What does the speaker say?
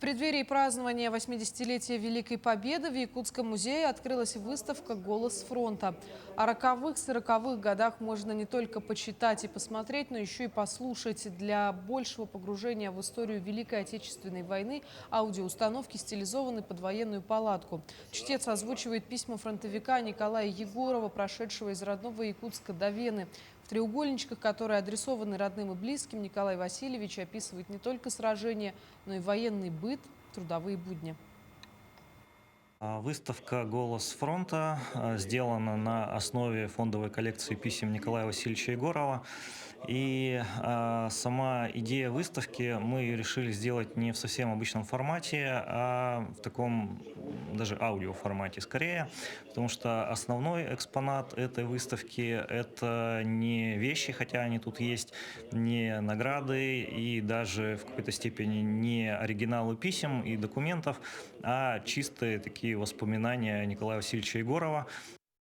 преддверии празднования 80-летия Великой Победы в Якутском музее открылась выставка «Голос фронта». О роковых, сороковых годах можно не только почитать и посмотреть, но еще и послушать. Для большего погружения в историю Великой Отечественной войны аудиоустановки стилизованы под военную палатку. Чтец озвучивает письма фронтовика Николая Егорова, прошедшего из родного Якутска до Вены. В треугольничках, которые адресованы родным и близким, Николай Васильевич описывает не только сражения, но и военный быт, трудовые будни. Выставка «Голос фронта» сделана на основе фондовой коллекции писем Николая Васильевича Егорова. И сама идея выставки мы ее решили сделать не в совсем обычном формате, а в таком даже аудиоформате скорее, потому что основной экспонат этой выставки — это не вещи, хотя они тут есть, не награды и даже в какой-то степени не оригиналы писем и документов, а чистые такие воспоминания Николая Васильевича Егорова.